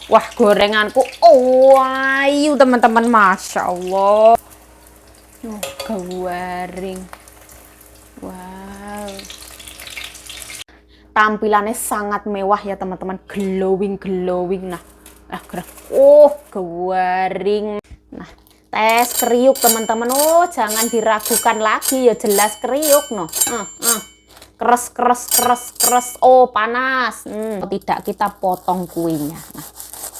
Wah, gorenganku ayu teman-teman, Masya Allah. Goreng. Wow. Tampilannya sangat mewah ya teman-teman, glowing. Nah, goreng. Nah, tes kriuk teman-teman. Oh, jangan diragukan lagi ya, jelas kriuk no. Keras. Oh, panas. Tidak, kita potong kuenya. Nah,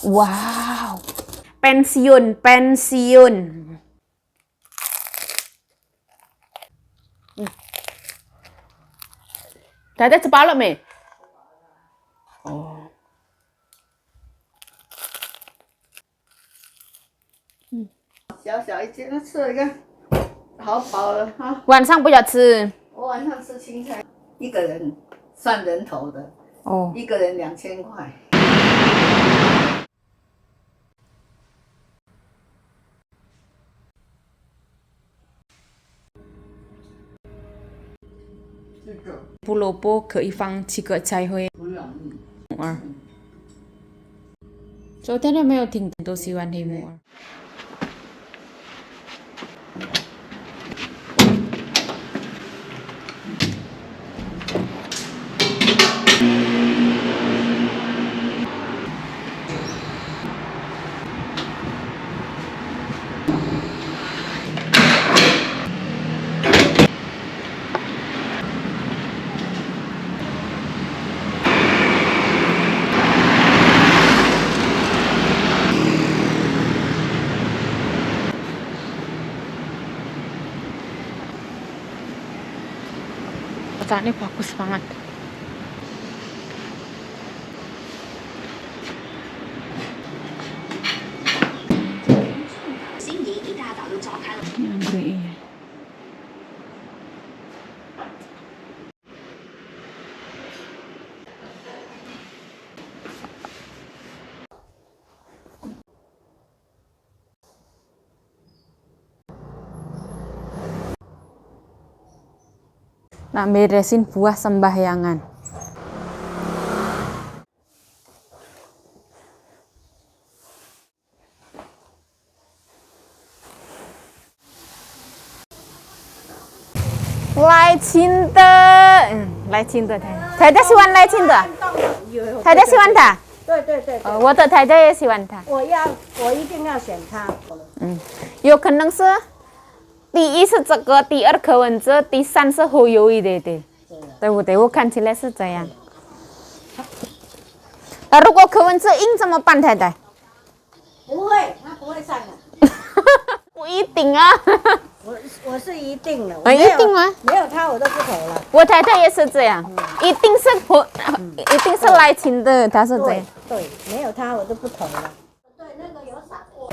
wow. Pensiun. Dada cepalo me. Oh. 小小一斤，那吃了一个，好饱了哈。晚上不要吃。我晚上吃青菜，一个人算人头的，哦，一个人2000块。胡萝卜可以放几个才会不用，木耳。昨天都没有听都喜欢黑木耳。Kotaknya bagus banget. Anggrek ya. Nak beresin buah sembahyangan. Lai cinta,太太喜欢来cinta，太太喜欢他。对，我的太太也喜欢他。我一定要选它。有可能是第一是这个，第二柯文哲，第三是侯友宜的，对不对？我看起来是这样。那如果柯文哲赢怎么办，太太？不会，他不会上的。不一定啊。我是一定的。一定吗？没有他我都不投了。我太太也是这样，一定是来亲的，她是这样。对，没有他我都不投了。对，那个有闪过。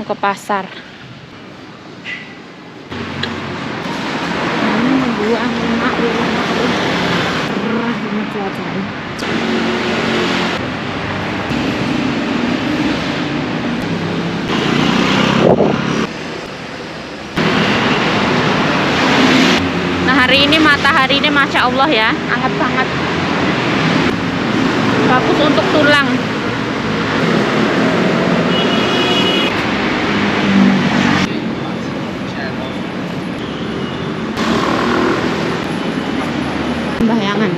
Mau ke pasar. Buang lemak. Merah banget cuacanya. Nah, hari ini matahari ini Masya Allah ya, hangat banget. Bagus untuk tulang. Bayangan.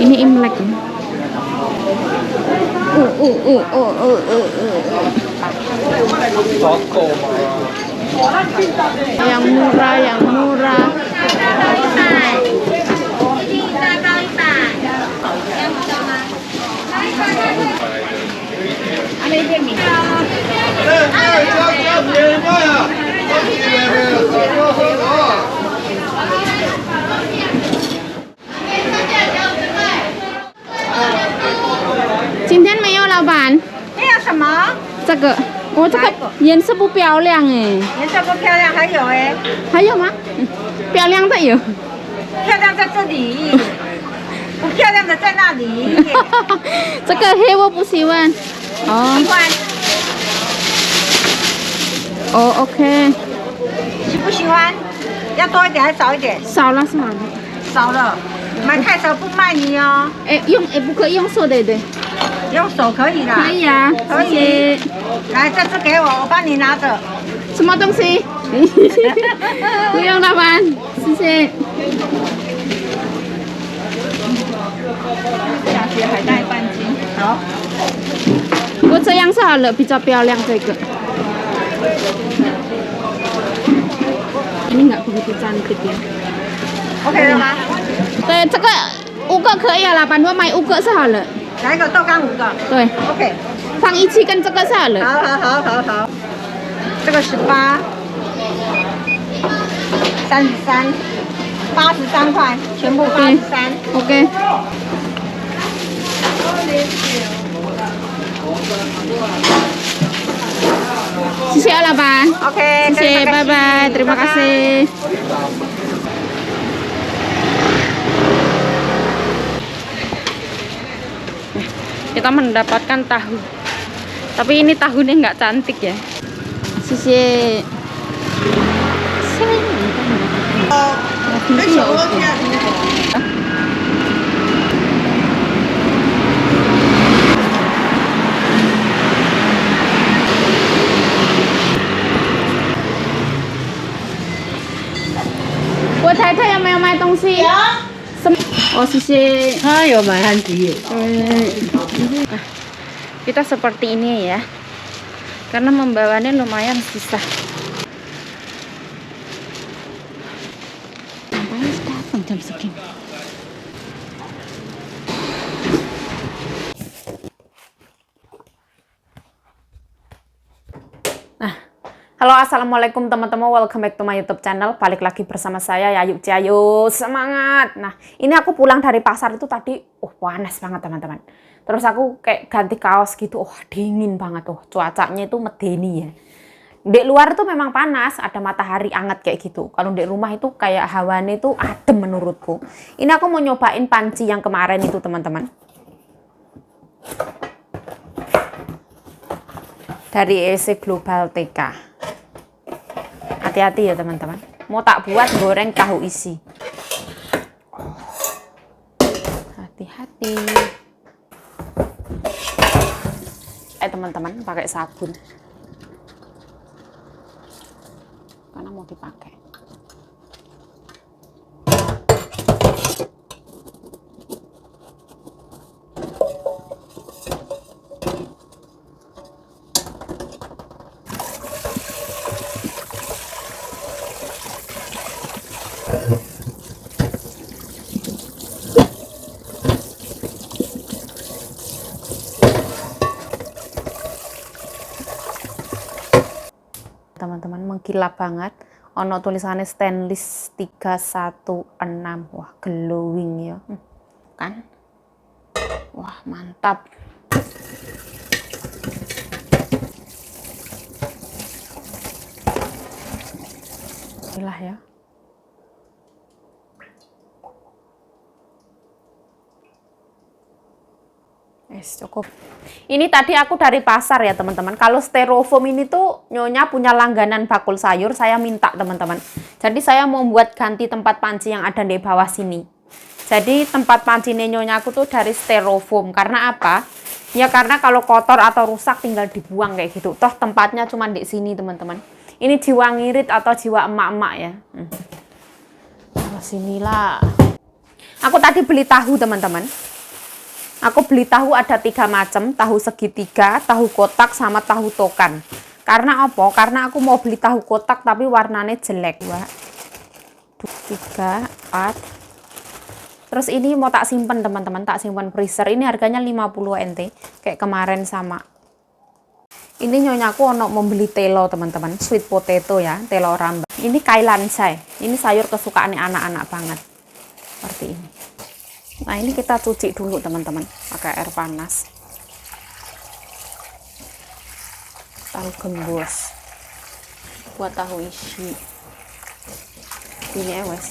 Ini Imlek. Yang murah. Cinta没有老板。没什么？这个，哦，这个颜色不漂亮哎，颜色不漂亮，还有哎，还有吗？漂亮的有，漂亮在这里，不漂亮的在那里。这个黑我不喜欢。哦喜欢？哦，OK，喜不喜欢？要多一点还是少一点？少了少了。少了，买太少不卖你哦。哎，不可以用手的对。用手可以啦。可以啊，可谢谢。以。来，这只给我，我帮你拿着。什么东西？不用老板，谢谢。下雪海带半斤。好。我这样是好了，比较漂亮这个。Ini nggak begitu cantik ya. OK 了吗？对，这个5个可以了，老板，我买5个是好了。来一个豆干5个。对 OK。放一起跟这个是好了。好。这个18、33、83块，全部83。OK。谢谢老板。OK， 谢谢，拜拜，terima kasih。Kita mendapatkan tahu, tapi ini tahunya nggak cantik ya. 谢谢。我太太有没有买东西？有。什么？哦，谢谢。他有买汉迪。Kita seperti ini ya, karena membawanya lumayan susah. Ngapain datang jam segini? Halo, assalamualaikum teman-teman, welcome back to my YouTube channel. Balik lagi bersama saya Yayu Ciayu, semangat. Nah, ini aku pulang dari pasar itu tadi, panas banget teman-teman. Terus aku kayak ganti kaos gitu, dingin banget, cuacanya itu medeni ya. Di luar tuh memang panas, ada matahari anget kayak gitu. Kalau di rumah itu kayak hawanya itu adem menurutku. Ini aku mau nyobain panci yang kemarin itu teman-teman. Dari EC Global TK. Hati-hati ya teman-teman. Mau tak buat goreng tahu isi. Hati-hati. Teman-teman pakai sabun. Karena mau dipakai. Teman-teman mengkilap banget, ono tulisannya stainless 316. Wah, glowing ya, kan? Wah, mantap. Inilah ya. Cukup. Ini tadi aku dari pasar ya teman-teman. Kalau styrofoam ini tuh nyonya punya langganan bakul sayur, saya minta teman-teman. Jadi saya mau buat ganti tempat panci yang ada di bawah sini. Jadi tempat panci nyonya aku tuh dari styrofoam. Karena apa? Ya karena kalau kotor atau rusak tinggal dibuang kayak gitu. Toh tempatnya cuma di sini teman-teman. Ini jiwa ngirit atau jiwa emak-emak ya. Nah, sinilah. Aku tadi beli tahu teman-teman. Aku beli tahu ada 3 macam, tahu segitiga, tahu kotak, sama tahu tokan. Karena apa? Karena aku mau beli tahu kotak tapi warnanya jelek. 2, 3, 4. Terus ini mau tak simpen teman-teman, tak simpen freezer. Ini harganya 50 NT, kayak kemarin sama. Ini nyonyaku ono membeli telo teman-teman, sweet potato ya, telo rambak. Ini kailansai, ini sayur kesukaan anak-anak banget. Seperti ini. Nah ini kita cuci dulu teman-teman pakai air panas. tahu gembos buat tahu isi ini wes.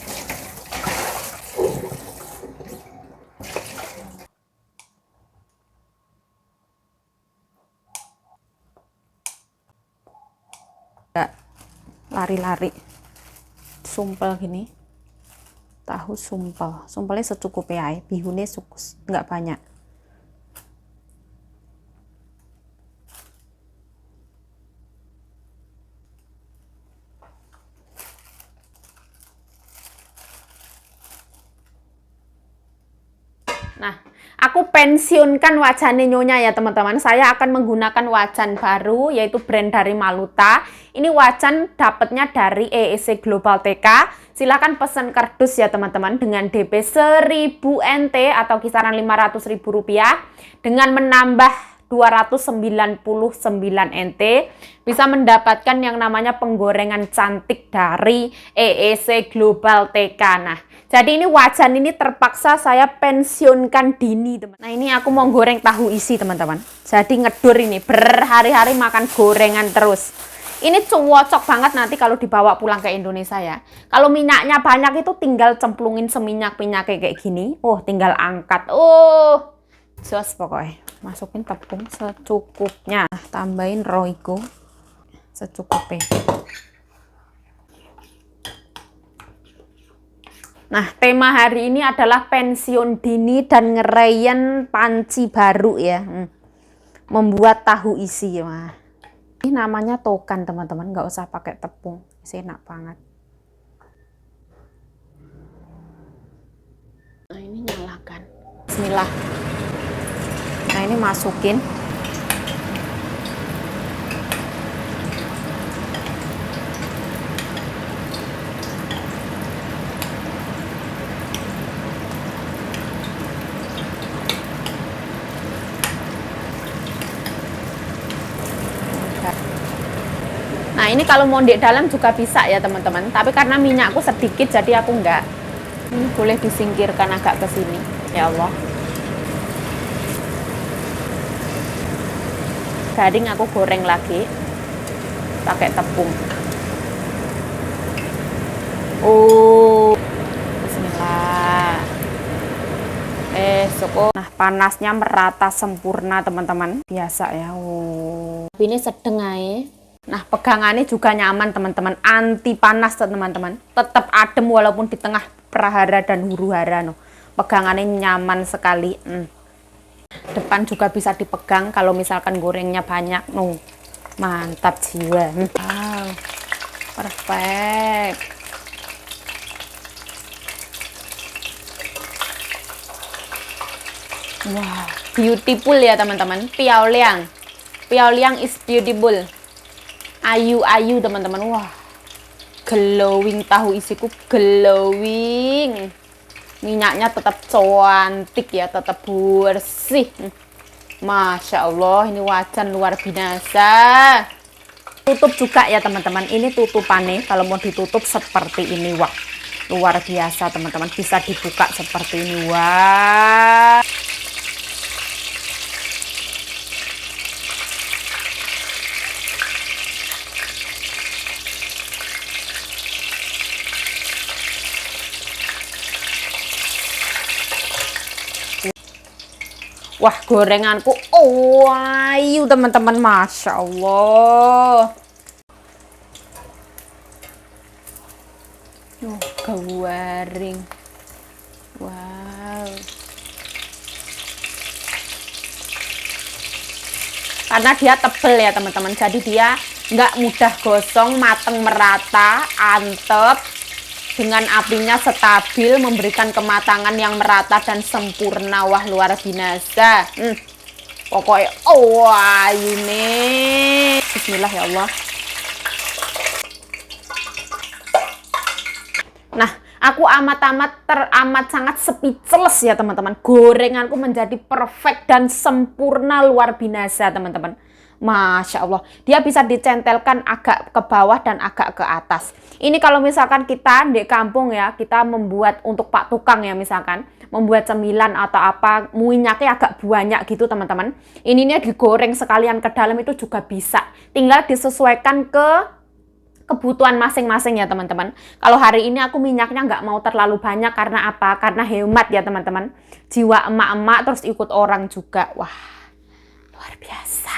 Lari-lari sumpel gini, tahu sumpelnya secukupnya aja, bihunnya sukus nggak banyak. Nah, aku pensiunkan wajan nyonya ya teman-teman. Saya akan menggunakan wajan baru, yaitu brand dari Maluta. Ini wajan dapatnya dari EEC Global TK. Silahkan pesan kardus ya teman-teman dengan DP 1000 NT atau kisaran Rp500.000 dengan menambah 299 NT bisa mendapatkan yang namanya penggorengan cantik dari EEC Global TK. Nah, jadi ini wajan ini terpaksa saya pensiunkan dini, teman. Nah, ini aku mau goreng tahu isi, teman-teman. Jadi ngedur ini, berhari-hari makan gorengan terus. Ini cocok banget nanti kalau dibawa pulang ke Indonesia ya. Kalau minyaknya banyak itu tinggal cemplungin seminyak-minyak kayak gini. Oh, tinggal angkat. Oh, jos pokoknya. Masukin tepung secukupnya. Tambahin roiko secukupnya. Nah, tema hari ini adalah pensiun dini dan ngerayain panci baru ya. Membuat tahu isi. Wah. Ini namanya tokan, teman-teman. Nggak usah pakai tepung. Enak banget. Nah, ini nyalakan. Bismillah. Nah, ini masukin. Nah, ini kalau mau di dalam juga bisa ya teman-teman. Tapi karena minyakku sedikit jadi aku enggak. Ini boleh disingkirkan agak ke sini. Ya Allah. Garing aku goreng lagi. Pakai tepung. Oh. Bismillah. Cukup. Nah, panasnya merata sempurna teman-teman. Biasa ya. Oh. Ini sedang aja. Nah, pegangannya juga nyaman teman-teman, anti panas teman-teman. Tetap adem walaupun di tengah prahara dan huru-hara. No. Pegangannya nyaman sekali. Depan juga bisa dipegang kalau misalkan gorengnya banyak. No. Mantap jiwa. Wow, perfect. Wow, beautiful ya teman-teman. Piao liang. Piao liang is beautiful. Ayu-ayu teman-teman. Wah, glowing tahu isiku, glowing. Minyaknya tetap cantik ya, tetap bersih. Masya Allah, ini wajan luar biasa. Tutup juga ya teman-teman. Ini tutupannya kalau mau ditutup seperti ini. Wah, luar biasa teman-teman. Bisa dibuka seperti ini. Wah. Wah, gorenganku ayu teman-teman, Masya Allah. Garing. Wow. Karena dia tebel ya teman-teman, jadi dia nggak mudah gosong, mateng merata, antep. Dengan apinya stabil, memberikan kematangan yang merata dan sempurna. Wah, luar biasa. Pokoknya, wah ini. Bismillah ya Allah. Nah, aku teramat sangat speechless ya teman-teman. Gorenganku menjadi perfect dan sempurna luar biasa teman-teman. Masya Allah, dia bisa dicentelkan agak ke bawah dan agak ke atas. Ini kalau misalkan kita di kampung ya, kita membuat untuk Pak Tukang ya misalkan, membuat cemilan atau apa, minyaknya agak banyak gitu teman-teman. Ininya digoreng sekalian ke dalam itu juga bisa. Tinggal disesuaikan ke kebutuhan masing-masing ya teman-teman. Kalau hari ini aku minyaknya nggak mau terlalu banyak karena apa? Karena hemat ya teman-teman. Jiwa emak-emak terus ikut orang juga. Wah, luar biasa.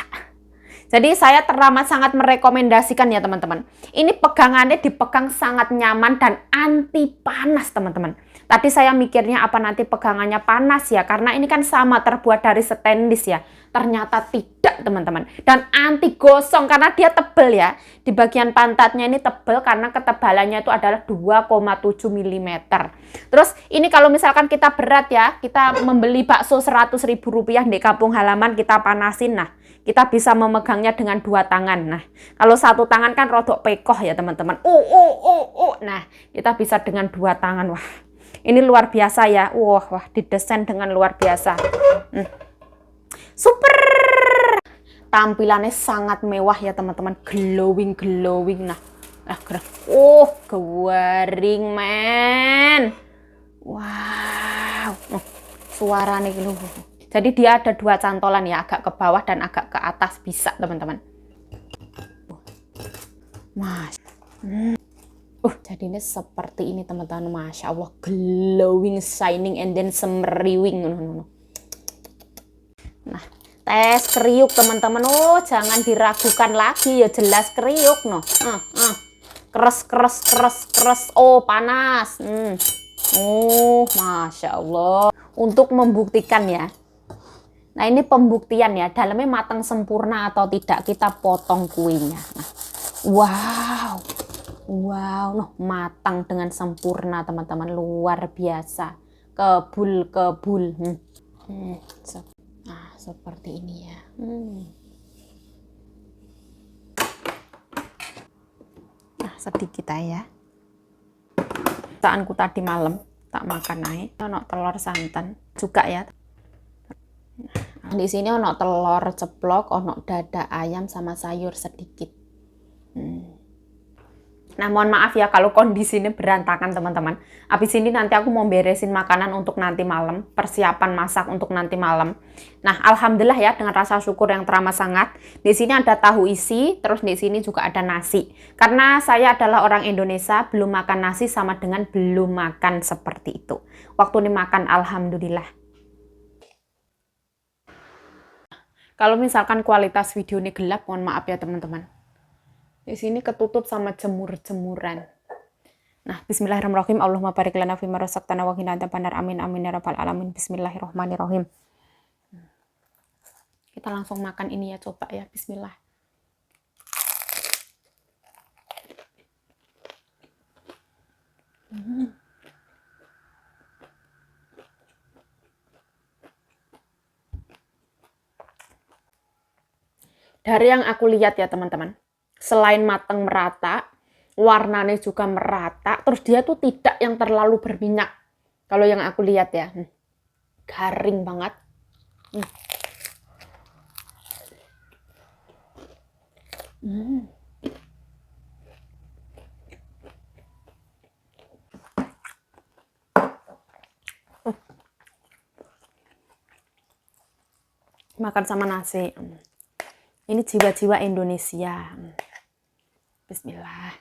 Jadi saya teramat sangat merekomendasikan ya teman-teman. Ini pegangannya dipegang sangat nyaman dan anti panas teman-teman. Tadi saya mikirnya apa nanti pegangannya panas ya, karena ini kan sama terbuat dari stainless ya. Ternyata tidak teman-teman. Dan anti gosong karena dia tebal ya. Di bagian pantatnya ini tebal karena ketebalannya itu adalah 2,7 mm. Terus ini kalau misalkan kita berat ya, kita membeli bakso 100.000 rupiah di kampung halaman, kita panasin. Nah, kita bisa memegangnya dengan 2 tangan. Nah, kalau 1 tangan kan rodok pekoh ya teman-teman. Nah, kita bisa dengan 2 tangan. Wah, ini luar biasa ya. Wah, didesain dengan luar biasa. Super. Tampilannya sangat mewah ya teman-teman. Glowing. Nah, garing men. Wow. Suaranya gitu. Jadi dia ada 2 cantolan ya, agak ke bawah dan agak ke atas bisa teman-teman. Jadi ini seperti ini teman-teman. Masya Allah, glowing, shining, and then semeriwing. Nah, tes kriuk teman-teman. Jangan diragukan lagi ya, jelas kriuk no. Keras. Oh, panas. Masya Allah. Untuk membuktikan ya. Nah, ini pembuktian ya, dalamnya matang sempurna atau tidak, kita potong kuenya. Nah, wow, matang dengan sempurna teman-teman, luar biasa, kebul. Seperti ini ya. Nah, sedikit aja. Saanku tadi malam tak makan naik, ono telur santan juga ya. Di sini ono telur ceplok, ono dada ayam sama sayur sedikit. Nah, mohon maaf ya kalau kondisi ini berantakan teman-teman. Habis ini nanti aku mau beresin makanan untuk nanti malam, persiapan masak untuk nanti malam. Nah, alhamdulillah ya dengan rasa syukur yang teramat sangat. Di sini ada tahu isi, terus di sini juga ada nasi. Karena saya adalah orang Indonesia, belum makan nasi sama dengan belum makan seperti itu. Waktu ini makan alhamdulillah. Kalau misalkan kualitas video ini gelap, mohon maaf ya teman-teman. Di sini ketutup sama jemur-jemuran. Nah, bismillahirrahmanirrahim. Allahumma barik lana fima razaqtana wa qina adzabannar. Amin amin ya rabbal alamin. Bismillahirrahmanirrahim. Kita langsung makan ini ya, coba ya. Bismillah. Dari yang aku lihat ya teman-teman, selain matang merata, warnanya juga merata, terus dia tuh tidak yang terlalu berminyak. Kalau yang aku lihat ya, garing banget. Makan sama nasi. Ini jiwa-jiwa Indonesia. Bismillah.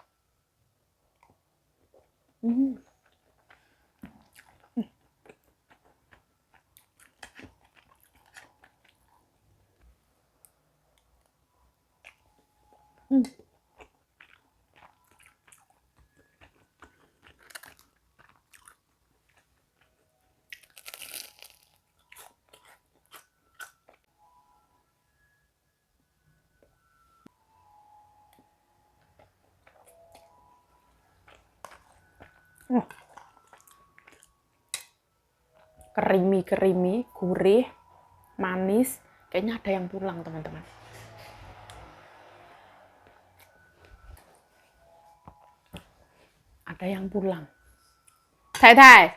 Kerimi, gurih, manis. Kayaknya ada yang pulang teman-teman. Ada yang pulang. Thai.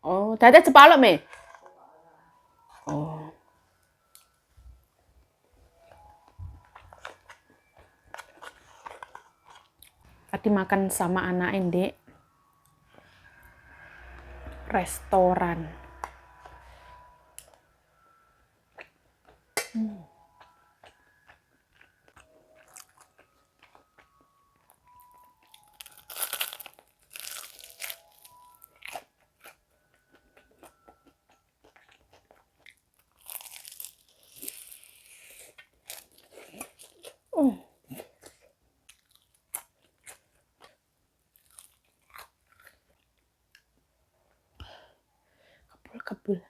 Oh, Thai cepat loh, Me. Oh. Tadi makan sama anak Dek. restoran. Kabul.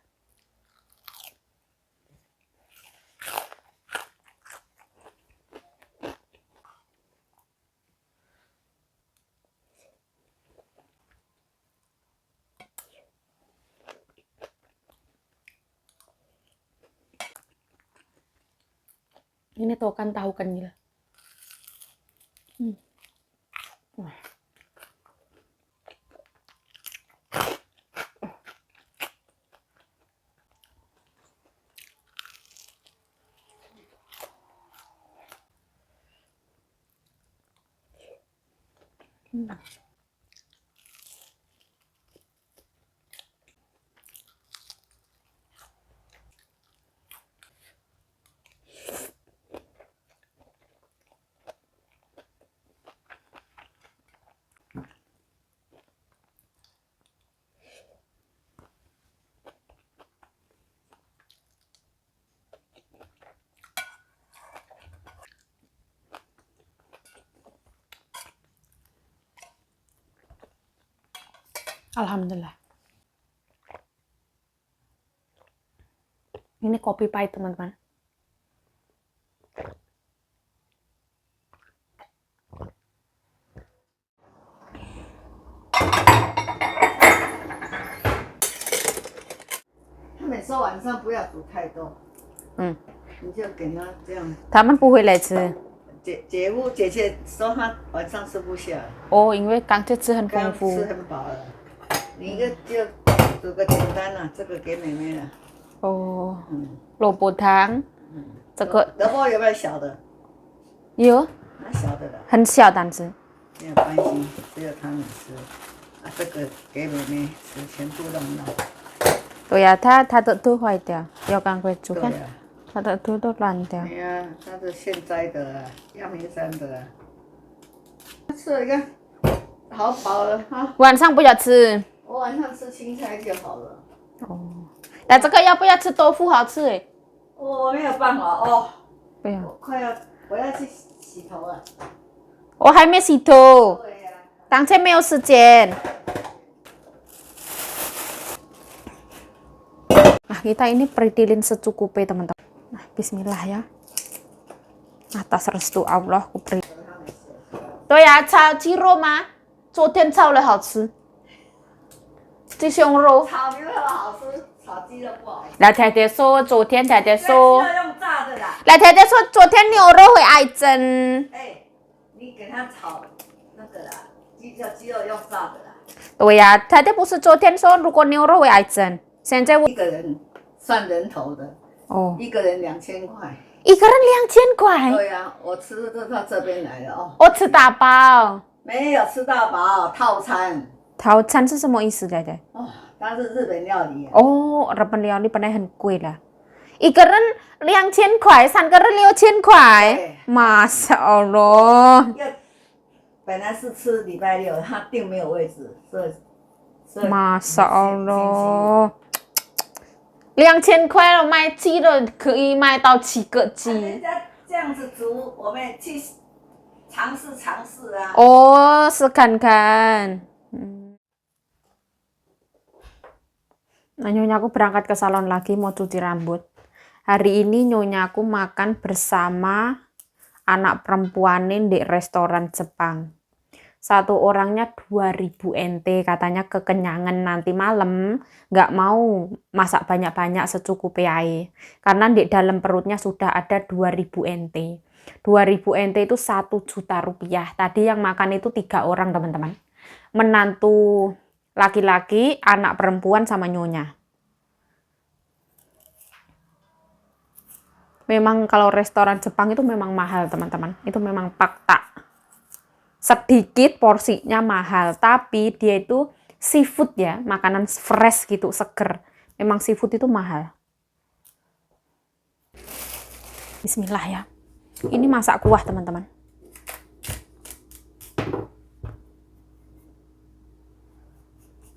Ini tokan tahu kenyal. Wah. Alhamdulillah. Ini kopi pahit, teman-teman.每次晚上不要煮太多，你就给他这样。他们不会来吃。姐姐说她晚上吃不下，哦，因为刚才吃很丰刚富。吃很饱了。你一个就煮个简单的，这个给妹妹了。哦，萝卜汤，这个萝卜有没有小的？有，拿小的了，很小，但是没有关系，只有他们吃。啊，这个给妹妹吃，全部弄了。对呀，它的都坏掉，要赶快煮看，对呀，它的都烂掉。对呀，它是现摘的啊，阳明山的啊。吃了一个，好饱了哈。晚上不要吃。我晚上吃青菜就好了。哦，那这个要不要吃豆腐？好吃哎。我没有办法哦。不要。我要去洗头了。我还没洗头，对呀。刚才没有时间。Nah, kita ini peritilin secukupnya, teman-teman. Nah, bismillah ya. Atas restu Allah, aku beri. 对呀，炒鸡肉吗？昨天炒了，好吃。鸡胸肉。炒牛肉好吃，炒鸡肉不好吃。老太太说，昨天太太说，要用炸的啦。老太太说昨天牛肉会癌症。哎，你给它炒那个啦，鸡肉用炸的啦。对呀，太太不是昨天说如果牛肉会癌症，现在我一个人算人头的，哦，一个人2000块。一个人2000块。对呀，我吃都到这边来了哦。我吃大包。没有吃到饱，套餐。套餐是什么意思来的？哦，它是日本料理。哦，日本料理本来很贵了，一个人2000块，3个人6000块。Masya Allah。本来是吃礼拜六，他订没有位置，所以 Masya Allah。2000块了，卖鸡肉可以卖到7个鸡。人家这样子煮，我们去尝试啊。哦，试看看。Nah, nyonyaku berangkat ke salon lagi mau cuci rambut. Hari ini nyonyaku makan bersama anak perempuanin di restoran Jepang. Satu orangnya 2000 NT, katanya kekenyangan nanti malam, nggak mau masak banyak-banyak secukupnya ae. Karena di dalam perutnya sudah ada 2000 NT. 2000 NT itu 1 juta rupiah. Tadi yang makan itu 3 orang, teman-teman. Menantu laki-laki, anak perempuan, sama nyonya. Memang kalau restoran Jepang itu memang mahal, teman-teman. Itu memang fakta. Sedikit porsinya mahal, tapi dia itu seafood ya, makanan fresh gitu, seger. Memang seafood itu mahal. Bismillah ya. Ini masak kuah teman-teman.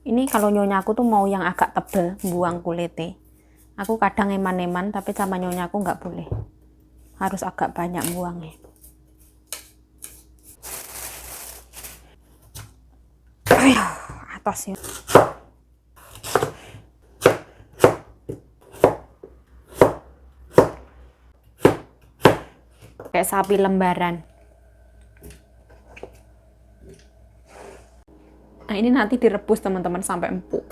Ini kalau nyonya aku tuh mau yang agak tebel, buang kulitnya. Aku kadang eman-eman, tapi sama nyonya aku nggak boleh. Harus agak banyak buangnya. Atasnya. Kayak sapi lembaran. Nah, ini nanti direbus teman-teman sampai empuk.